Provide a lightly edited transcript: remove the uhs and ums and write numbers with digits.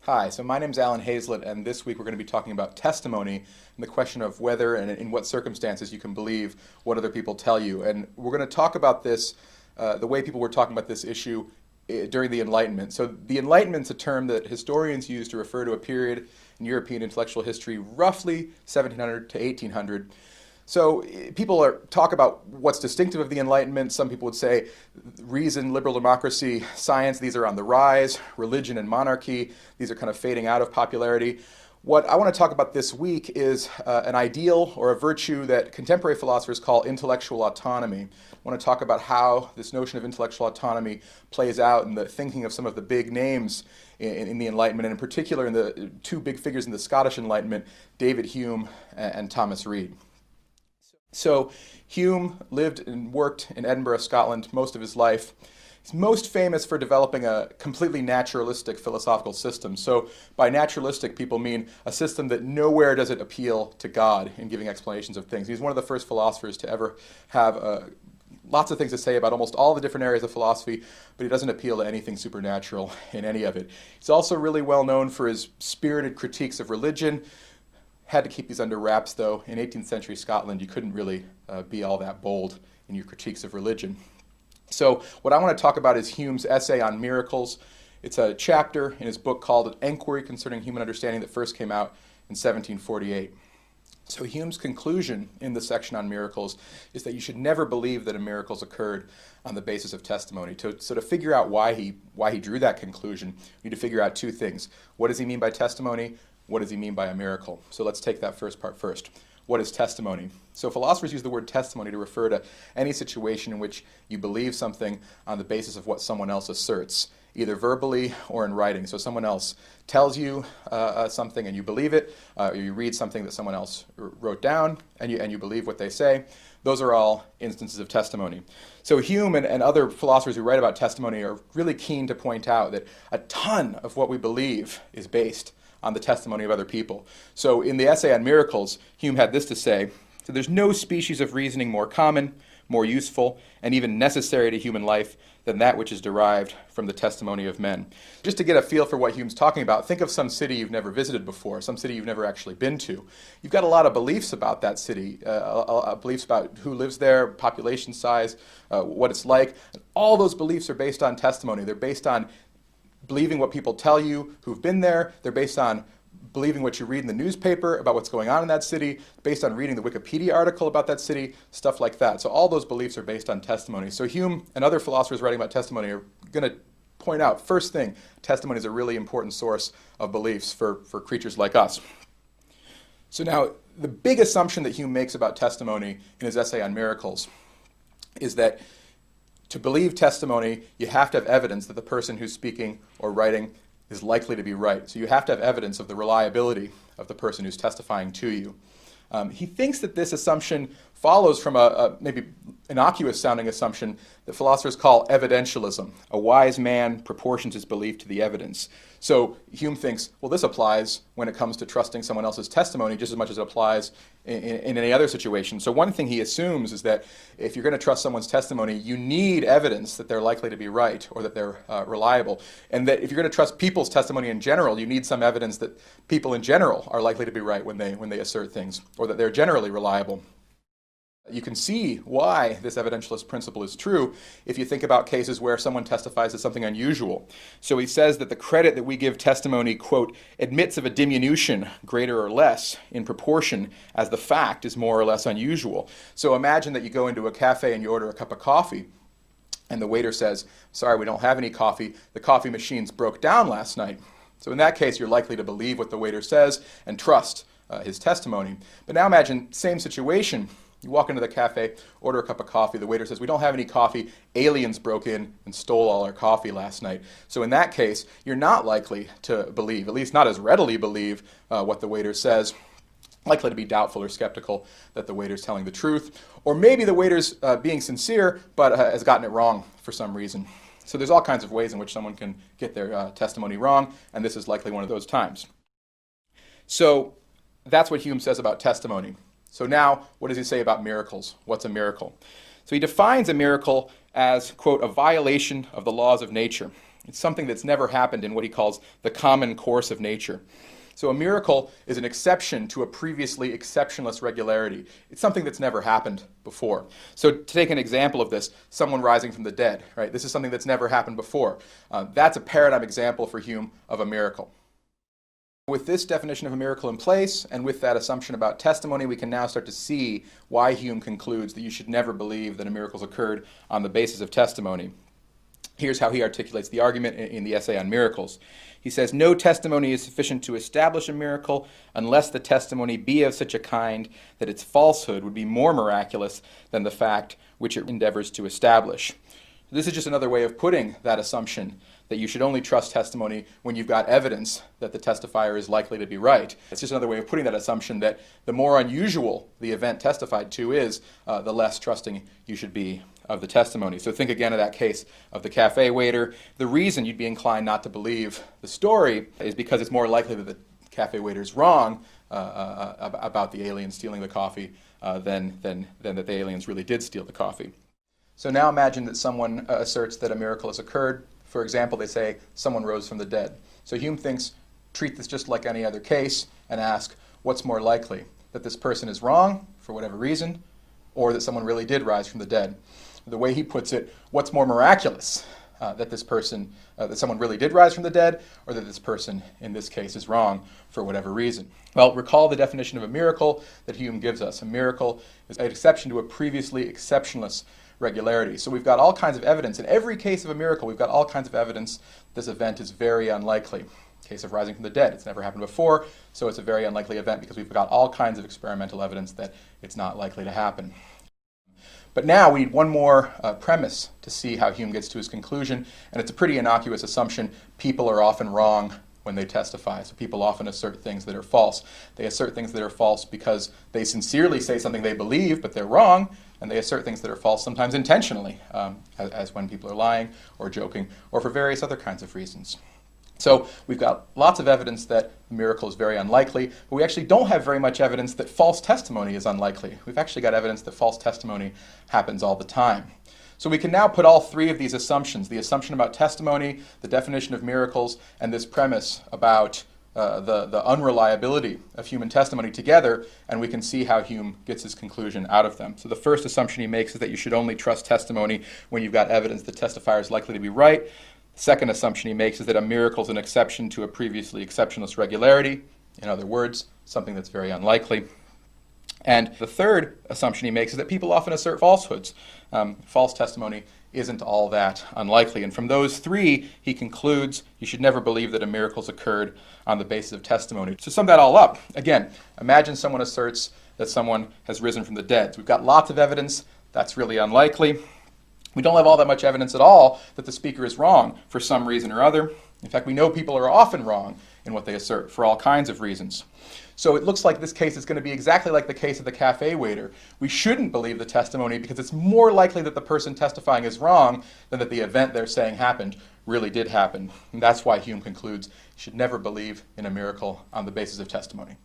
Hi, so my name's Alan Hazlett, and this week we're going to be talking about testimony and the question of whether and in what circumstances you can believe what other people tell you. And we're going to talk about this, the way people were talking about this issue during the Enlightenment. So the Enlightenment's a term that historians use to refer to a period in European intellectual history roughly 1700 to 1800. So people talk about what's distinctive of the Enlightenment. Some people would say reason, liberal democracy, science, these are on the rise. Religion and monarchy, these are kind of fading out of popularity. What I want to talk about this week is an ideal or a virtue that contemporary philosophers call intellectual autonomy. I want to talk about how this notion of intellectual autonomy plays out in the thinking of some of the big names in the Enlightenment, and in particular in the two big figures in the Scottish Enlightenment, David Hume and Thomas Reid. So Hume lived and worked in Edinburgh, Scotland, most of his life. He's most famous for developing a completely naturalistic philosophical system. So by naturalistic, people mean a system that nowhere does it appeal to God in giving explanations of things. He's one of the first philosophers to ever have lots of things to say about almost all the different areas of philosophy, but he doesn't appeal to anything supernatural in any of it. He's also really well known for his spirited critiques of religion. Had to keep these under wraps, though. In 18th century Scotland, you couldn't really be all that bold in your critiques of religion. So what I want to talk about is Hume's essay on miracles. It's a chapter in his book called An Enquiry Concerning Human Understanding that first came out in 1748. So Hume's conclusion in the section on miracles is that you should never believe that a miracle's occurred on the basis of testimony. So to figure out why he drew that conclusion, you need to figure out two things. What does he mean by testimony? What does he mean by a miracle? So let's take that first part first. What is testimony? So philosophers use the word testimony to refer to any situation in which you believe something on the basis of what someone else asserts, either verbally or in writing. So someone else tells you something and you believe it, or you read something that someone else wrote down and you believe what they say. Those are all instances of testimony. So Hume and other philosophers who write about testimony are really keen to point out that a ton of what we believe is based on the testimony of other people. So in the essay on miracles, Hume had this to say: so there's no species of reasoning more common, more useful, and even necessary to human life than that which is derived from the testimony of men. Just to get a feel for what Hume's talking about, think of some city you've never visited before, some city you've never actually been to. You've got a lot of beliefs about that city, beliefs about who lives there, population size, what it's like. And all those beliefs are based on testimony. They're based on believing what people tell you who've been there. They're based on believing what you read in the newspaper about what's going on in that city, based on reading the Wikipedia article about that city, stuff like that. So all those beliefs are based on testimony. So Hume and other philosophers writing about testimony are going to point out, first thing, testimony is a really important source of beliefs for creatures like us. So now, the big assumption that Hume makes about testimony in his essay on miracles is that to believe testimony, you have to have evidence that the person who's speaking or writing is likely to be right. So you have to have evidence of the reliability of the person who's testifying to you. He thinks that this assumption follows from a maybe innocuous-sounding assumption that philosophers call evidentialism. A wise man proportions his belief to the evidence. So Hume thinks, well, this applies when it comes to trusting someone else's testimony just as much as it applies in any other situation. So one thing he assumes is that if you're going to trust someone's testimony, you need evidence that they're likely to be right or that they're reliable. And that if you're going to trust people's testimony in general, you need some evidence that people in general are likely to be right when they assert things, or that they're generally reliable. You can see why this evidentialist principle is true if you think about cases where someone testifies to something unusual. So he says that the credit that we give testimony, quote, admits of a diminution, greater or less, in proportion as the fact is more or less unusual. So imagine that you go into a cafe and you order a cup of coffee, and the waiter says, sorry, we don't have any coffee. The coffee machines broke down last night. So in that case, you're likely to believe what the waiter says and trust his testimony. But now imagine, same situation. You walk into the cafe, order a cup of coffee. The waiter says, we don't have any coffee. Aliens broke in and stole all our coffee last night. So in that case, you're not likely to believe, at least not as readily believe, what the waiter says. Likely to be doubtful or skeptical that the waiter's telling the truth. Or maybe the waiter's being sincere, but has gotten it wrong for some reason. So there's all kinds of ways in which someone can get their testimony wrong, and this is likely one of those times. So that's what Hume says about testimony. So now, what does he say about miracles? What's a miracle? So he defines a miracle as, quote, a violation of the laws of nature. It's something that's never happened in what he calls the common course of nature. So a miracle is an exception to a previously exceptionless regularity. It's something that's never happened before. So to take an example of this, someone rising from the dead, right? This is something that's never happened before. That's a paradigm example for Hume of a miracle. With this definition of a miracle in place, and with that assumption about testimony, we can now start to see why Hume concludes that you should never believe that a miracle's occurred on the basis of testimony. Here's how he articulates the argument in the essay on miracles. He says, "No testimony is sufficient to establish a miracle unless the testimony be of such a kind that its falsehood would be more miraculous than the fact which it endeavors to establish." This is just another way of putting that assumption that you should only trust testimony when you've got evidence that the testifier is likely to be right. It's just another way of putting that assumption that the more unusual the event testified to is, the less trusting you should be of the testimony. So think again of that case of the cafe waiter. The reason you'd be inclined not to believe the story is because it's more likely that the cafe waiter is wrong about the aliens stealing the coffee than that the aliens really did steal the coffee. So now imagine that someone asserts that a miracle has occurred. For example, they say someone rose from the dead. So Hume thinks, treat this just like any other case and ask, what's more likely? That this person is wrong for whatever reason, or that someone really did rise from the dead? The way he puts it, what's more miraculous? That someone really did rise from the dead, or that this person, in this case, is wrong for whatever reason? Well, recall the definition of a miracle that Hume gives us. A miracle is an exception to a previously exceptionless regularity. So we've got all kinds of evidence. In every case of a miracle, we've got all kinds of evidence this event is very unlikely. Case of rising from the dead, it's never happened before, so it's a very unlikely event because we've got all kinds of experimental evidence that it's not likely to happen. But now we need one more premise to see how Hume gets to his conclusion, and it's a pretty innocuous assumption. People are often wrong when they testify. So people often assert things that are false. They assert things that are false because they sincerely say something they believe, but they're wrong, and they assert things that are false sometimes intentionally, as when people are lying or joking, or for various other kinds of reasons. So we've got lots of evidence that the miracle is very unlikely, but we actually don't have very much evidence that false testimony is unlikely. We've actually got evidence that false testimony happens all the time. So we can now put all three of these assumptions, the assumption about testimony, the definition of miracles, and this premise about the unreliability of human testimony together, and we can see how Hume gets his conclusion out of them. So the first assumption he makes is that you should only trust testimony when you've got evidence the testifier is likely to be right. The second assumption he makes is that a miracle is an exception to a previously exceptionless regularity. In other words, something that's very unlikely. And the third assumption he makes is that people often assert falsehoods. False testimony isn't all that unlikely. And from those three, he concludes you should never believe that a miracle's occurred on the basis of testimony. To sum that all up, again, imagine someone asserts that someone has risen from the dead. So we've got lots of evidence that's really unlikely. We don't have all that much evidence at all that the speaker is wrong for some reason or other. In fact, we know people are often wrong in what they assert for all kinds of reasons. So it looks like this case is going to be exactly like the case of the cafe waiter. We shouldn't believe the testimony because it's more likely that the person testifying is wrong than that the event they're saying happened really did happen. And that's why Hume concludes you should never believe in a miracle on the basis of testimony.